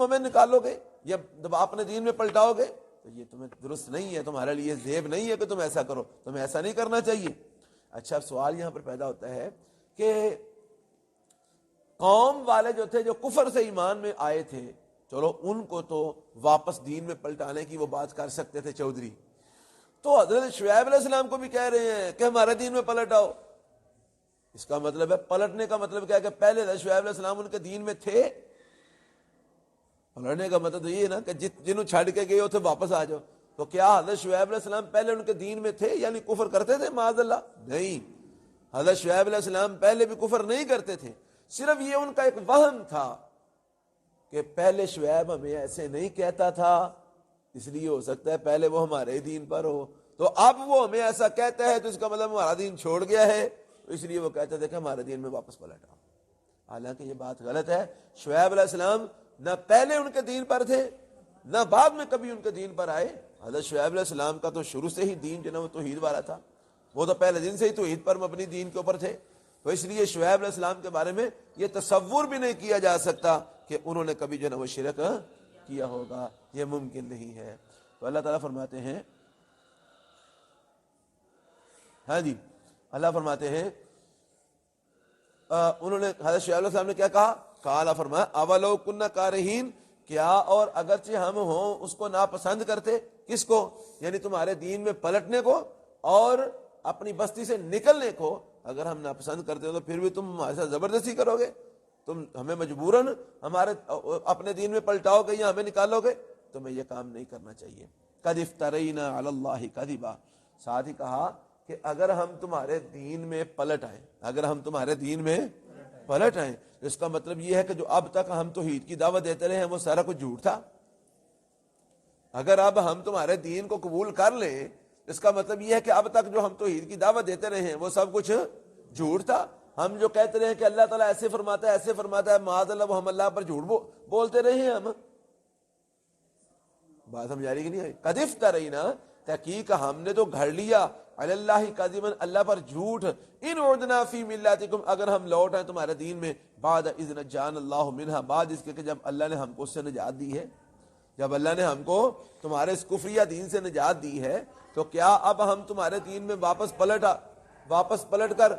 ہمیں نکالو گے یا اپنے دین میں پلٹاؤ گے تو یہ تمہیں درست نہیں ہے، تمہارے لیے زیب نہیں ہے کہ تم ایسا کرو، تمہیں ایسا نہیں کرنا چاہیے۔ اچھا سوال یہاں پر پیدا ہوتا ہے کہ قوم والے جو تھے جو کفر سے ایمان میں آئے تھے، چلو ان کو تو واپس دین میں پلٹانے کی وہ بات کر سکتے تھے چودھری، تو حضرت شعیب علیہ السلام کو بھی کہہ رہے ہیں کہ ہمارے دین میں پلٹ آؤ۔ اس کا مطلب ہے پلٹنے کا مطلب کیا ہے کہ پہلے حضرت شعیب علیہ السلام ان کے دین میں تھے؟ پلٹنے کا مطلب تو یہ ہے نا کہ جنہوں چھڑ کے گئے ہوتے واپس آ جاؤ۔ تو کیا حضرت شعیب علیہ السلام پہلے ان کے دین میں تھے یعنی کفر کرتے تھے؟ معاذ اللہ نہیں، حضرت شعیب علیہ السلام پہلے بھی کفر نہیں کرتے تھے، صرف یہ ان کا ایک وہم تھا کہ پہلے شعیب ہمیں ایسے نہیں کہتا تھا، اس لیے ہو سکتا ہے پہلے وہ ہمارے دین پر ہو، تو اب وہ ہمیں ایسا کہتا ہے تو اس کا مطلب ہمارا دین چھوڑ گیا ہے، تو اس لیے وہ کہتے تھے کہ ہمارے دین میں واپس پلٹ آؤ۔ حالانکہ یہ بات غلط ہے۔ شعیب علیہ السلام نہ پہلے ان کے دین پر تھے نہ بعد میں کبھی ان کے دین پر آئے۔ حضرت شعیب علیہ السلام کا تو شروع سے ہی دین جو نا وہ توحید والا تھا، وہ تو پہلے دن سے ہی توحید پر مبنی دین کے اوپر تھے، تو اس لیے شعیب علیہ السلام کے بارے میں یہ تصور بھی نہیں کیا جا سکتا کہ انہوں نے کبھی جو نا وہ شرک کیا ہوگا، یہ ممکن نہیں ہے۔ تو اللہ تعالیٰ فرماتے ہیں، ہاں جی، اللہ فرماتے ہیں انہوں نے حضرت شعیب علیہ السلام نے کیا کہا؟ قال فرمایا اولو کننا کارہین، کیا اور اگرچہ ہم ہوں اس کو ناپسند کرتے، کس کو؟ یعنی تمہارے دین میں پلٹنے کو اور اپنی بستی سے نکلنے کو اگر ہم ناپسند کرتے ہو تو پھر بھی تم ہمارے ساتھ زبردستی کرو گے، تم ہمیں مجبوراً ہمارے اپنے دین میں پلٹاؤ گے یا ہمیں نکالو گے، تمہیں یہ کام نہیں کرنا چاہیے۔ قد افترینا علی اللہ کذبا، ساتھ ہی کہا کہ اگر ہم تمہارے دین میں پلٹ آئیں، اگر ہم تمہارے دین میں پلٹ آئیں، اس کا مطلب یہ ہے کہ جو اب تک ہم توحید کی دعوت دیتے رہے ہیں وہ سارا کچھ جھوٹ تھا۔ اگر اب ہم تمہارے دین کو قبول کر لیں، اس کا مطلب یہ ہے کہ اب تک جو ہم توحید کی دعوت دیتے رہے ہیں وہ سب کچھ جھوٹ تھا۔ ہم جو کہتے رہے ہیں کہ اللہ تعالیٰ ایسے فرماتا ہے ایسے فرماتا ہے، معاذ اللہ وہ ہم اللہ پر جھوٹ بولتے رہے ہیں۔ ہم بات ہم جاری کی نہیں آئی۔ قد افترینا، تحقیق ہم نے تو گھڑ لیا، علی اللہ کاذبا، اللہ پر جھوٹ، ان عدنا فی ملتکم، اگر ہم لوٹ آئیں تمہارے دین میں، بعد اذ نجانا اللہ منہا، بعد اس کے کہ جب اللہ نے ہم کو اس سے نجات دی ہے، جب اللہ نے ہم کو تمہارے اس کفریہ دین سے نجات دی ہے، تو کیا اب ہم تمہارے دین میں واپس پلٹ کر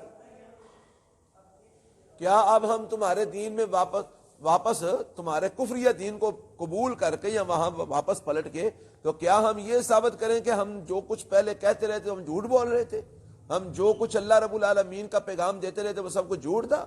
کیا اب ہم تمہارے دین میں واپس تمہارے کفریہ دین کو قبول کر کے یا وہاں واپس پلٹ کے، تو کیا ہم یہ ثابت کریں کہ ہم جو کچھ پہلے کہتے رہے تھے ہم جھوٹ بول رہے تھے، ہم جو کچھ اللہ رب العالمین کا پیغام دیتے رہے تھے وہ سب کچھ جھوٹ تھا؟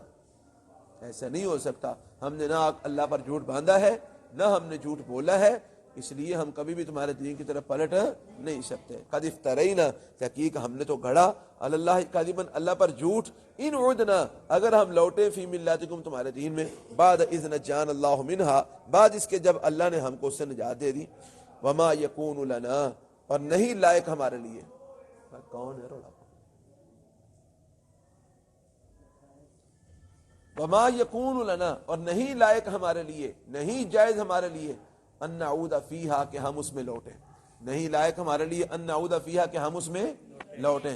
ایسا نہیں ہو سکتا۔ ہم نے نہ اللہ پر جھوٹ باندھا ہے نہ ہم نے جھوٹ بولا ہے، اس لیے ہم کبھی بھی تمہارے دین کی طرف پلٹ نہیں سکتے۔ قد افترینا، تحقیق ہم نے تو گھڑا، علی اللہ کاذبا، اللہ پر جھوٹ، ان عدنا، اگر ہم لوٹے، فی ملتکم، تمہارے دین میں، بعد اذ نجانا اللہ منہا، بعد اس کے جب اللہ نے ہم کو اس سے نجات دے دی، وما یکون لنا، اور نہیں لائق ہمارے لیے، کون ہے رولا، وما یکون لنا، اور نہیں لائق ہمارے لیے، نہیں جائز ہمارے لیے، ان نعود فیہا، کہ ہم اس میں لوٹیں، نہیں لائق ہمارے لیے ان نعود فیہا، کہ ہم اس میں لوٹیں،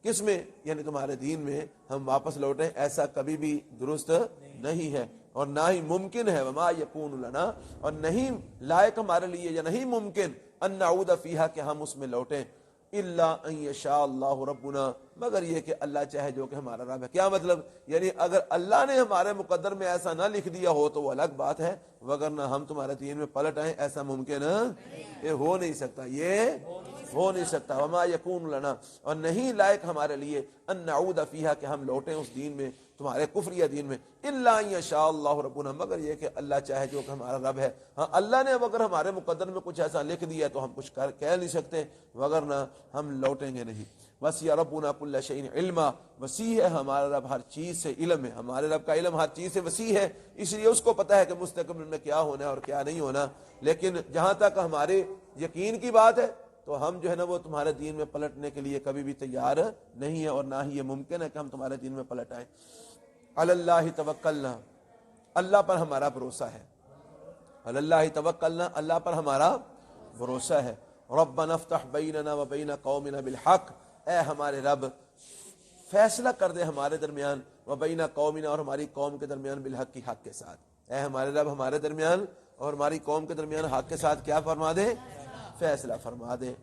کس میں؟ یعنی تمہارے دین میں ہم واپس لوٹیں، ایسا کبھی بھی درست نہیں ہے اور نہ ہی ممکن ہے۔ وما یکون لنا، اور نہیں لائق ہمارے لیے یا نہیں ممکن، ان نعود فیہا، کہ ہم اس میں لوٹیں، الا ان یشاء اللہ ربنا، مگر یہ کہ اللہ چاہے جو کہ ہمارا رب ہے۔ کیا مطلب؟ یعنی اگر اللہ نے ہمارے مقدر میں ایسا نہ لکھ دیا ہو تو وہ الگ بات ہے، وگرنہ ہم تمہارے دین میں پلٹ آئیں، ایسا ممکن یہ ہو نہیں سکتا، یہ ہو نہیں سکتا۔ وما یکون لنا، اور نہیں لائق ہمارے لیے، ان نعود فیہا، کہ ہم لوٹیں اس دین میں، تمہارے کفریہ دین میں، الا ان یشاء اللہ ربنا، مگر یہ کہ اللہ چاہے جو کہ ہمارا رب ہے۔ ہاں اللہ نے اگر ہمارے مقدر میں کچھ ایسا لکھ دیا تو ہم کچھ کہہ نہیں سکتے، وگرنہ ہم لوٹیں گے نہیں۔ وسیع ربنا کل شیء علما، وسیع ہے ہمارا رب ہر چیز سے علم ہے، ہمارے رب کا علم ہر چیز سے وسیع ہے، اس لیے اس کو پتہ ہے کہ مستقبل میں کیا ہونا ہے اور کیا نہیں ہونا۔ لیکن جہاں تک ہمارے یقین کی بات ہے تو ہم جو ہے نا وہ تمہارے دین میں پلٹنے کے لیے کبھی بھی تیار نہیں ہے، اور نہ ہی یہ ممکن ہے کہ ہم تمہارے دین میں پلٹ آئیں۔ علی اللہ توکلنا، اللہ پر ہمارا بھروسہ ہے، علی اللہ توکلنا، اللہ پر ہمارا بھروسہ ہے۔ ربنا افتح بیننا و بین قومنا بالحق، اے ہمارے رب فیصلہ کر دے ہمارے درمیان، و بین قومنا، اور ہماری قوم کے درمیان، بالحق، کی حق کے ساتھ، اے ہمارے رب ہمارے درمیان اور ہماری قوم کے درمیان حق کے ساتھ کیا فرما دے؟ فیصلہ فرما دے۔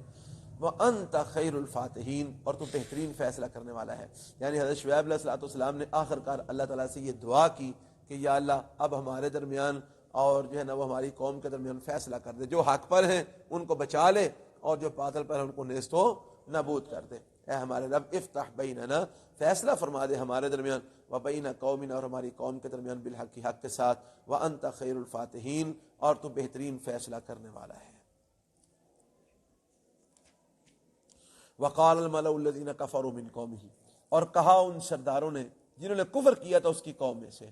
وَأَنْتَ خَيْرُ الْفَاتِحِينَ، اور تو بہترین فیصلہ کرنے والا ہے۔ یعنی حضرت شعیب علیہ الصلوۃ والسلام نے آخر کار اللہ تعالیٰ سے یہ دعا کی کہ یا اللہ اب ہمارے درمیان اور جو ہے نا وہ ہماری قوم کے درمیان فیصلہ کر دے، جو حق پر ہیں ان کو بچا لے اور جو باطل پر ہیں ان کو نیست و نابود کر دے۔ اے ہمارے رب افتح بیننا، فیصلہ فرما دے ہمارے درمیان، وبین قومنا، اور ہماری قوم کے درمیان بالحق کی حق کے ساتھ، وانت خیر الفاتحین، اور تو بہترین فیصلہ کرنے والا ہے۔ وقال الملأ الذین کفروا من قومہ، اور کہا ان سرداروں نے جنہوں نے کفر کیا تھا اس کی قوم میں سے،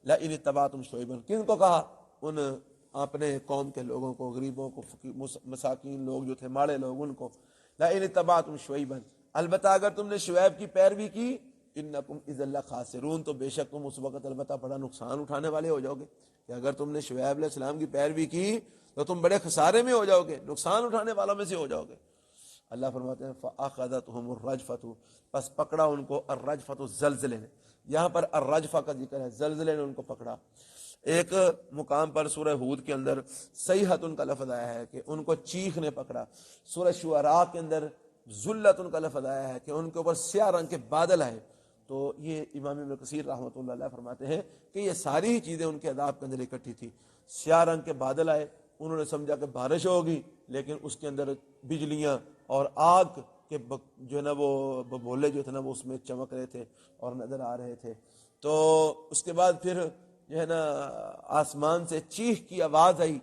لئن اتبعتم شعیبا، کن کو کہا؟ ان اپنے قوم کے لوگوں کو، غریبوں کو، مساکین لوگ جو تھے، ماڑے لوگ، ان کو، لئن اتبعتم شعیبا، البتہ اگر تم نے شعیب کی پیروی کی، انکم اذا لخاسرون، تو بے شک تم اس وقت البتہ بڑا نقصان اٹھانے والے ہو جاؤ گے، کہ اگر تم نے شعیب علیہ السلام کی پیروی کی تو تم بڑے خسارے میں ہو جاؤ گے، نقصان اٹھانے والوں میں سے ہو جاؤ گے۔ اللہ فرماتے ہیں فَأَخَذَتْهُمُ الرَّجْفَةُ، پس پکڑا ان کو الرجفۃ، زلزلے نے، یہاں پر الرجفہ کا ذکر ہے، زلزلے نے ان کو پکڑا۔ ایک مقام پر سورہ ہود کے اندر صیحۃ کا لفظ آیا ہے کہ ان کو چیخ نے پکڑا، سورہ شعراء کے اندر ذلت کا لفظ آیا ہے کہ ان کے اوپر سیاہ رنگ کے بادل آئے۔ تو یہ امام ابن کثیر رحمۃ اللہ علیہ فرماتے ہیں کہ یہ ساری ہی چیزیں ان کے عذاب کے اندر اکٹھی تھی۔ سیاہ رنگ کے بادل آئے، انہوں نے سمجھا کہ بارش ہوگی، لیکن اس کے اندر بجلیاں اور آگ کے جو ہے نا وہ بھولے جو تھے نا وہ اس میں چمک رہے تھے اور نظر آ رہے تھے۔ تو اس کے بعد پھر جو ہے نا آسمان سے چیخ کی آواز آئی،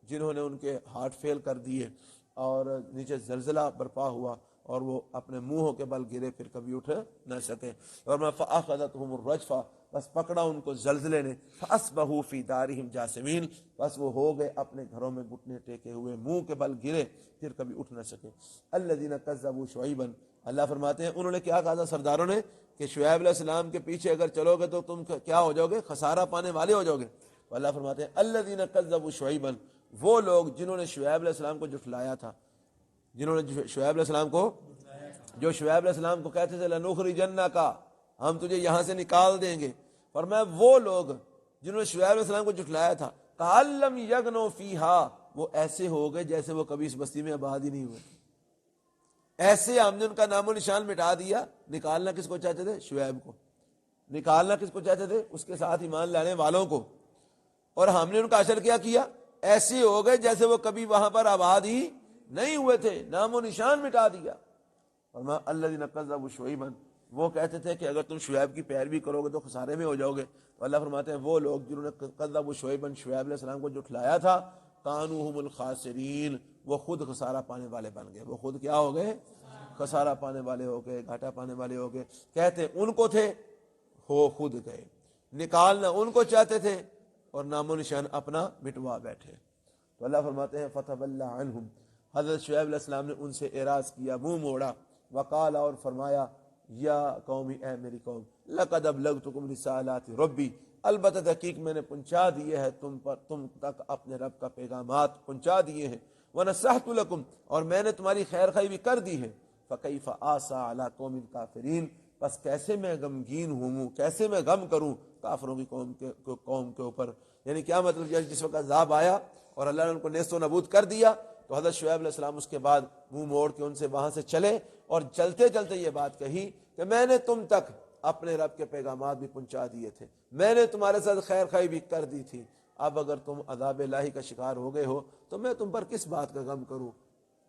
جنہوں نے ان کے ہارٹ فیل کر دیے، اور نیچے زلزلہ برپا ہوا اور وہ اپنے منہوں کے بل گرے، پھر کبھی اٹھ نہ سکے۔ اور میں فَأَخَذَتْهُمُ الرَّجْفَةُ، بس پکڑا ان کو زلزلے نے، فَأَصْبَحُوا فِي دَارِهِمْ جَاثِمِينَ، بس وہ ہو گئے اپنے گھروں میں گھٹنے ٹیکے ہوئے، منہ کے بل گرے، پھر کبھی اٹھ نہ سکے۔ الَّذِينَ كَذَّبُوا شُعَيْبًا، اللہ فرماتے ہیں انہوں نے کیا کہا تھا سرداروں نے کہ شعیب علیہ السلام کے پیچھے اگر چلو گے تو تم کیا ہو جاؤ گے؟ خسارہ پانے والے ہو جاؤ گے۔ تو اللہ فرماتے ہیں الَّذِينَ كَذَّبُوا شُعَيْبًا، وہ لوگ جنہوں نے شعیب علیہ السلام کو جھٹلایا تھا، جنہوں نے شعیب علیہ السلام کو، جو شعیب علیہ السلام کو کہتے تھے لَنُخْرِجَنَّكَ، ہم تجھے یہاں سے نکال دیں گے، فرمایا وہ لوگ جنہوں نے شعیب علیہ السلام کو جھٹلایا تھا، كَأَن لَّمْ يَغْنَوْا فِيهَا، وہ ایسے ہو گئے جیسے وہ کبھی اس بستی میں آباد ہی نہیں ہوئے، ایسے ہم نے ان کا نام و نشان مٹا دیا۔ نکالنا کس کو چاہتے تھے؟ شعیب کو۔ نکالنا کس کو چاہتے تھے؟ اس کے ساتھ ایمان لانے والوں کو، اور ہم نے ان کا حشر کیا کیا؟ ایسے ہو گئے جیسے وہ کبھی وہاں پر آباد ہی نہیں ہوئے تھے، نام و نشان مٹا دیا۔ فرمایا الذین کذبوا شعیبا، وہ کہتے تھے کہ اگر تم شعیب کی پیروی کرو گے تو خسارے میں ہو جاؤ گے۔ تو اللہ فرماتے ہیں وہ لوگ جنہوں نے کذبوا شعیبا، شعیب علیہ السلام کو جھٹلایا تھا، کانوا هم الخاسرین، وہ خود خسارہ پانے والے بن گئے، وہ خود کیا ہو گئے؟ خسارہ پانے والے ہو گئے، گھاٹا پانے والے ہو گئے۔ کہتے ان کو تھے، ہو خود گئے، نکالنا ان کو چاہتے تھے اور نام و نشان اپنا مٹوا بیٹھے۔ تو اللہ فرماتے ہیں فتولی عنہم، حضرت شعیب علیہ السلام نے ان سے اعراض کیا، منہ موڑا، وقال، اور فرمایا، یا قومی، اے میری قوم، لقد ابلغتکم رسالات ربی، البتہ تحقیق میں نے پہنچا دیے ہے تم تک اپنے رب کا پیغامات پہنچا دیے ہیں، ونصحت لکم، اور میں نے تمہاری خیر خواہی بھی کر دی ہے، فکیف آسیٰ علی قوم کافرین، بس کیسے میں غمگین ہوں، کیسے میں غم کروں کافروں کی قوم کے اوپر۔ یعنی کیا مطلب؟ جس وقت عذاب آیا اور اللہ نے ان کو نیست و نابود کر دیا تو حضرت شعیب علیہ السلام اس کے بعد منہ موڑ کے ان سے وہاں سے چلے، اور چلتے چلتے یہ بات کہی کہ میں نے تم تک اپنے رب کے پیغامات بھی پہنچا دیے تھے، میں نے تمہارے ساتھ خیر خواہی بھی کر دی تھی، اب اگر تم عذاب الہی کا شکار ہو گئے ہو تو میں تم پر کس بات کا غم کروں؟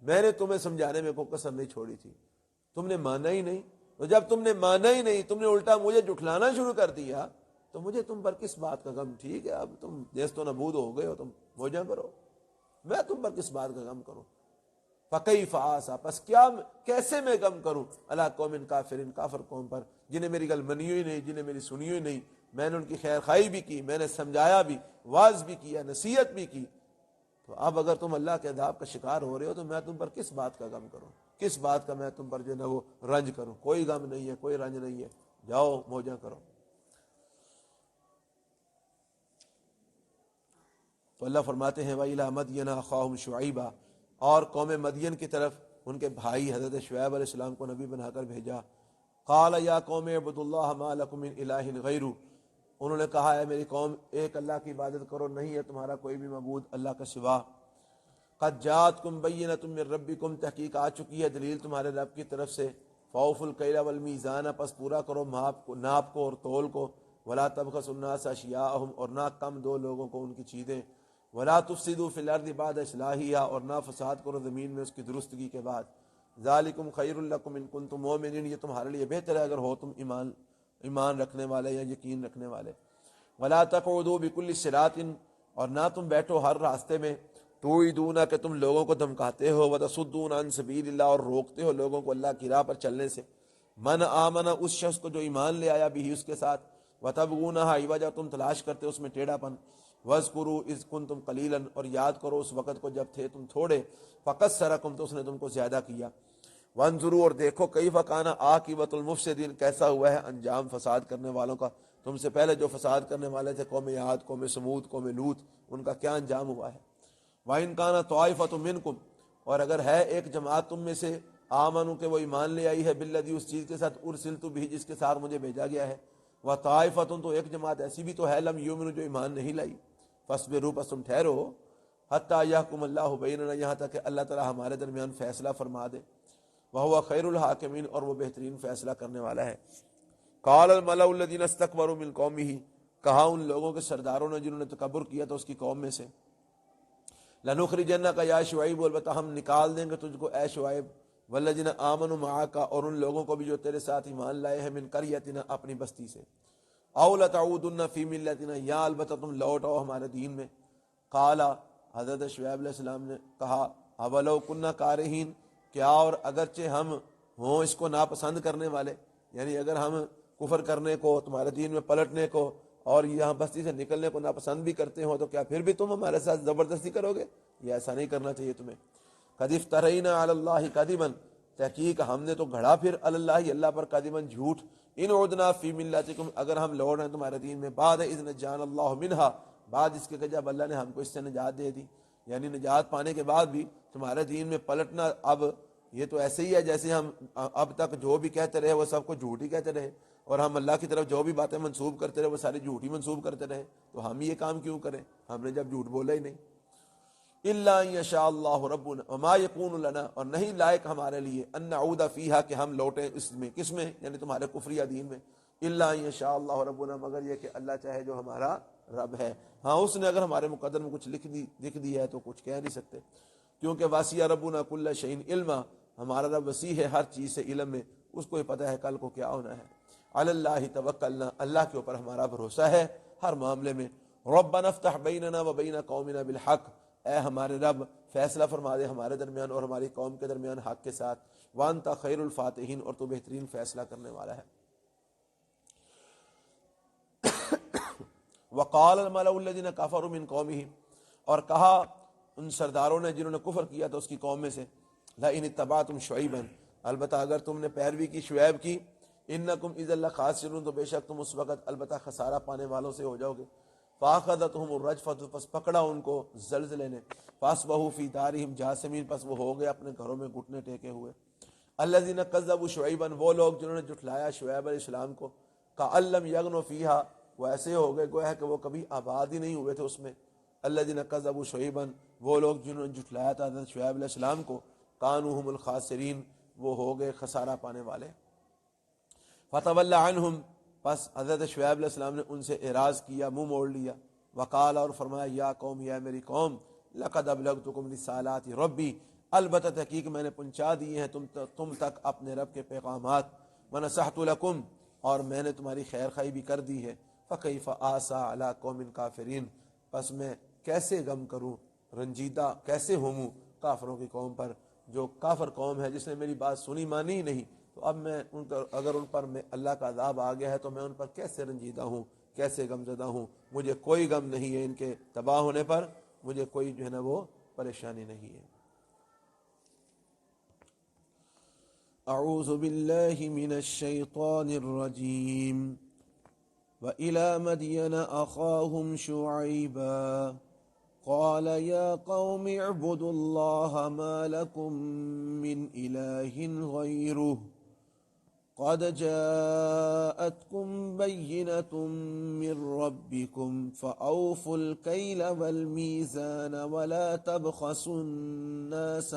میں نے تمہیں سمجھانے میں کوئی کسر نہیں چھوڑی تھی، تم نے مانا ہی نہیں، تو جب تم نے مانا ہی نہیں، تم نے الٹا مجھے جھٹلانا شروع کر دیا، تو مجھے تم پر کس بات کا غم؟ ٹھیک ہے اب تم نیست و نابود ہو گئے ہو، تم موجہ کرو، میں تم پر کس بات کا غم کروں؟ فکیف آسیٰ، پس کیا کیسے میں غم کروں علی قوم کافرین، کافر قوم پر، جنہیں میری گل منی ہوئی نہیں، جنہیں میری سنی ہوئی نہیں، میں نے ان کی خیر خواہی بھی کی، میں نے سمجھایا بھی، واعظ بھی کیا، نصیحت بھی کی، تو اب اگر تم اللہ کے عذاب کا شکار ہو رہے ہو تو میں تم پر کس بات کا غم کروں، کس بات کا میں تم پر جو ہے وہ رنج کروں؟ کوئی غم نہیں ہے، کوئی رنج نہیں ہے، جاؤ موجہ کرو۔ تو اللہ فرماتے ہیں وَإِلَىٰ مَدْيَنَ أَخَاهُمْ شُعَيْبًا، اور قوم مدین کی طرف ان کے بھائی حضرت شعیب علیہ السلام کو نبی بنا کر بھیجا۔ قَالَ يَا قَوْمِ اعْبُدُوا اللَّهَ مَا لَكُم مِّنْ إِلَٰهٍ غَيْرُهُ، انہوں نے کہا ہے میری قوم ایک اللہ کی عبادت کرو، نہیں ہے تمہارا کوئی بھی معبود اللہ کا سوا۔ قد جاءتکم بینۃ من ربکم، تحقیق آ چکی ہے دلیل تمہارے رب کی طرف سے۔ فاوفوا الکیل والمیزان، پس پورا کرو ناپ کو اور تول کو۔ ولا تبخسوا الناس اشیاءہم، اور نہ کم دو لوگوں کو ان کی چیزیں۔ ولا تفسدوا فی الارض بعد اصلاحها، اور نہ فساد کرو زمین میں اس کی درستگی کے بعد۔ ذالکم خیر لکم ان کنتم مؤمنین، یہ تمہارے لیے بہتر ہے اگر ہو تم ایمان رکھنے والے یا یقین رکھنے والے۔ ولا تقعدوا بکل صراط، اور نہ تم بیٹھو ہر راستے میں، توعدون کہ تم لوگوں کو دھمکاتے ہو، وتصدون عن سبیل اللہ، اور روکتے ہو لوگوں کو اللہ کی راہ پر چلنے سے۔ من آمن، اس شخص کو جو ایمان لے آیا بھی اس کے ساتھ، وتبغونها عوجا، تم تلاش کرتے اس میں ٹیڑھا پن۔ واذکروا اذ کنتم قلیلا، اور یاد کرو اس وقت کو جب تھے تم تھوڑے، فقصرکم، تو اس نے تم کو زیادہ کیا۔ وانظروا، اور دیکھو، کیف کان عاقبۃ المفسدین، کیسا ہوا ہے انجام فساد کرنے والوں کا۔ تم سے پہلے جو فساد کرنے والے تھے، قوم عاد، قوم سمود، قوم لوط، ان کا کیا انجام ہوا ہے۔ وَإِنْ كَانَ طَائِفَةٌ مِّنْكُمْ، اور اگر ہے ایک جماعت تم میں سے، آمنوا کہ وہ ایمان لے آئی ہے، بالذی، اس چیز کے ساتھ، ارسلت بھی، جس کے ساتھ مجھے بھیجا گیا ہے۔ وطائفتٌ، تو ایک جماعت ایسی بھی تو ہے، لم یؤمنوا، جو ایمان نہیں لائی۔ فاصبروا، پس تم ٹھہرو، حتی یحکم اللہ بیننا، یہاں تک کہ اللہ تعالی ہمارے درمیان فیصلہ فرما دے۔ وہو خیر الحاکمین، اور وہ بہترین فیصلہ کرنے والا ہے۔ قال الملأ الذین استکبروا من قومہ، کہا ان لوگوں کے سرداروں نے جنہوں نے تکبر کیا تھا اس کی قوم میں سے، لنخرجنک یا شعیب، البتہ ہم نکال دیں گے تجھ کو اے شعیب، والذین آمنوا معک، اور ان لوگوں کو بھی جو تیرے ساتھ ایمان لائے ہیں، من قریتنا، اپنی بستی سے، او لتعودن فی ملتنا، یا البتہ تم لوٹ آؤ ہمارے دین میں۔ قال، حضرت شعیب علیہ السلام نے کہا، اولو کننا کارہین، کیا اور اگرچہ ہم ہوں اس کو ناپسند کرنے والے، یعنی اگر ہم کفر کرنے کو، تمہارے دین میں پلٹنے کو اور یہاں بستی سے نکلنے کو ناپسند بھی کرتے ہو، تو کیا پھر بھی تم ہمارے ساتھ زبردستی کرو گے؟ یہ ایسا نہیں کرنا چاہیے تمہیں۔ قد افترینا علی اللہ کذبا، تحقیق ہم نے تو گھڑا پھر علی اللہ، اللہ پر کذبا، جھوٹ۔ ان عدنا فی ملتکم، اگر ہم لوٹ ہیں تمہارے دین میں، بعد اذ نجانا اللہ منہا، بعد اس کے کہ جب اللہ نے ہم کو اس سے نجات دے دی، یعنی نجات پانے کے بعد بھی تمہارے دین میں پلٹنا، اب یہ تو ایسے ہی ہے جیسے ہم اب تک جو بھی کہتے رہے وہ سب کو جھوٹ ہی کہتے رہے، اور ہم اللہ کی طرف جو بھی باتیں منسوب کرتے رہے وہ ساری جھوٹ ہی منسوب کرتے رہے، تو ہم یہ کام کیوں کریں، ہم نے جب جھوٹ بولا ہی نہیں۔ الا ان یشاء اللہ ربنا وما یکون لنا، اور نہیں لائق ہمارے لیے، ان نعود فیہا، کہ ہم لوٹیں اس میں، کس میں، یعنی تمہارے کفریہ دین میں۔ الا ان یشاء اللہ ربنا، مگر یہ کہ اللہ چاہے جو ہمارا رب ہے۔ ہاں اس نے اگر ہمارے مقدر میں کچھ لکھ دی ہے تو کچھ کہہ نہیں سکتے، کیونکہ واسع ربنا کل شیء علما، ہمارا رب وسیع ہے ہر چیز سے علم میں، اس کو ہی پتہ ہے کل کو کیا ہونا ہے۔ علی اللہ توکلنا، اللہ کے اوپر ہمارا بھروسہ ہے ہر معاملے میں۔ ربنا افتح بیننا و بین قومنا بالحق، اے ہمارے رب فیصلہ فرما دے ہمارے درمیان اور ہماری قوم کے درمیان حق کے ساتھ۔ وانت خیر الفاتحین، اور تو بہترین فیصلہ کرنے والا ہے۔ وقال الملأ الذین کفروا من قومہ، اور کہا ان سرداروں نے جنہوں نے کفر کیا تھا اس کی قوم میں سے، لئن اتبعتم شعیبا، البتہ اگر تم نے پیروی کی شعیب کی، انکم اذا لخاسرون، تو بے شک تم اس وقت البتہ خسارہ پانے والوں سے ہو جاؤ گے۔ فاخذتهم الرجفۃ، پس پکڑا ان کو زلزلے نے، فاصبحوا فی دارہم جاثمین، پس وہ ہو گئے اپنے گھروں میں گھٹنے ٹیکے ہوئے۔ الذین کذبوا شعیبا، وہ لوگ جنہوں نے جھٹلایا شعیب علیہ السلام کو، کأن لم یغنوا فیہا، وہ ایسے ہو گئے گویا کہ وہ کبھی آباد ہی نہیں ہوئے تھے اس میں۔ الذین کذبوا شعیبا، وہ لوگ جنہوں نے جھٹلایا تھا حضرت شعیب علیہ السلام کو، کانوا هم الخاسرین، وہ ہو گئے خسارہ پانے والے۔ فتولی عنہم، پس حضرت شعیب علیہ السلام نے ان سے اعراض کیا، منہ موڑ لیا۔ وقال، اور فرمایا، یا قوم، یا میری قوم، لقد ابلغتکم رسالات ربی، البتہ تحقیق میں نے پہنچا دیے ہیں تم تک اپنے رب کے پیغامات، ونصحت لکم، اور میں نے تمہاری خیر خواہی بھی کر دی ہے۔ فکیف آسیٰ علی قوم کافرین، پس میں کیسے غم کروں، رنجیدہ کیسے ہوں کافروں کی قوم پر، جو کافر قوم ہے جس نے میری بات سنی مانی ہی نہیں، تو اب میں اگر ان پر اللہ کا عذاب آ گیا ہے تو میں ان پر کیسے رنجیدہ ہوں، کیسے غم زدہ ہوں۔ مجھے کوئی غم نہیں ہے ان کے تباہ ہونے پر، مجھے کوئی جو ہے نا وہ پریشانی نہیں ہے۔ اعوذ باللہ من الشیطان الرجیم۔ وَإِلَى مَدْيَنَ أَخَاهُمْ شُعَيْبًا قَالَ يَا قَوْمِ اعْبُدُوا اللَّهَ مَا لَكُمْ مِنْ إِلَٰهٍ غَيْرُهُ قد جاءتكم بينة من ربكم فأوفوا الكيل والميزان ولا تبخسوا الناس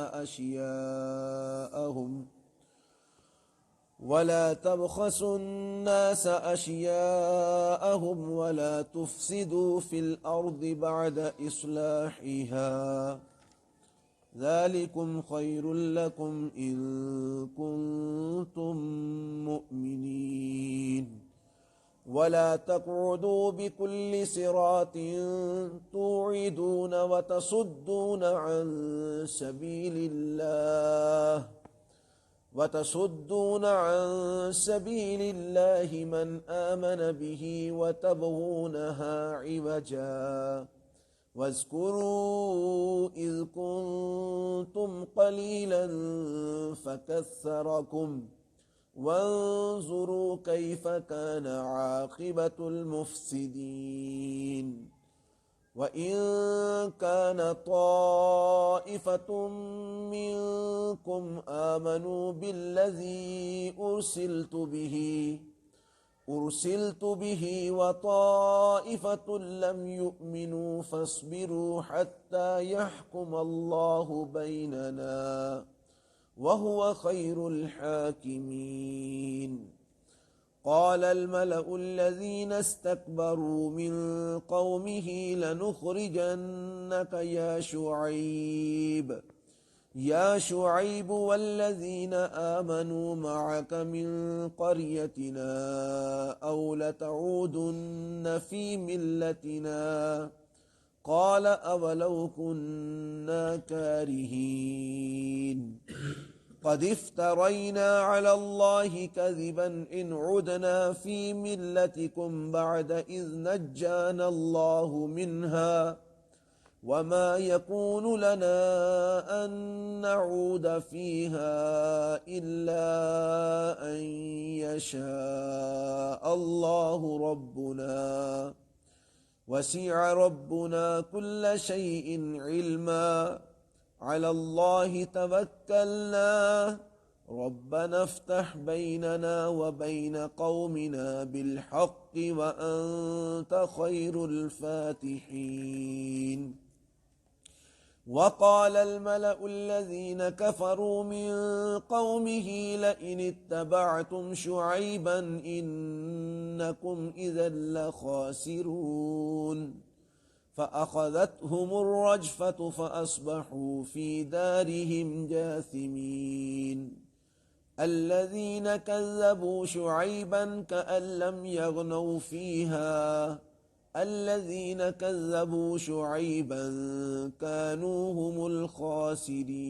أشياءهم ولا تفسدوا في الأرض بعد إصلاحها ذلكم خير لكم إن كنتم مؤمنين ولا تقعدوا بكل صراط توعدون وتصدون عن سبيل الله من آمن به وتبغونها عوجا واذكروا إذ كنتم قليلا فكثركم وانظروا كيف كان عاقبة المفسدين وإن كان طائفة منكم آمنوا بالذي أرسلت به وطائفة لم يؤمنوا فاصبروا حتى يحكم الله بيننا وهو خير الحاكمين قال الملأ الذين استكبروا من قومه لنخرجنك يا شعيب والذين آمنوا معك من قريتنا أو لتعودن في ملتنا قال أولو كنا كارهين قد افترينا على الله كذبا إن عدنا في ملتكم بعد إذ نجانا الله منها وما يكون لنا أن نعود فيها إلا أن يشاء الله ربنا وسع ربنا كل شيء علما على الله توكلنا ربنا افتح بيننا وبين قومنا بالحق وأنت خير الفاتحين وقال الملأ الذين كفروا من قومه لئن اتبعتم شعيبا إنكم إذا لخاسرون فأخذتهم الرجفة فأصبحوا في دارهم جاثمين الذين كذبوا شعيبا كأن لم يغنوا فيها الذين كذبوا شعيبا كانوا هم الخاسرين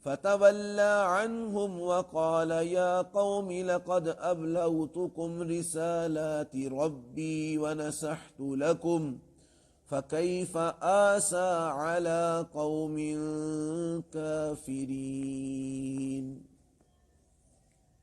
فتولى عنهم وقال يا قوم لقد أبلغتكم رسالات ربي ونصحت لكم فكيف آسى على قوم كافرين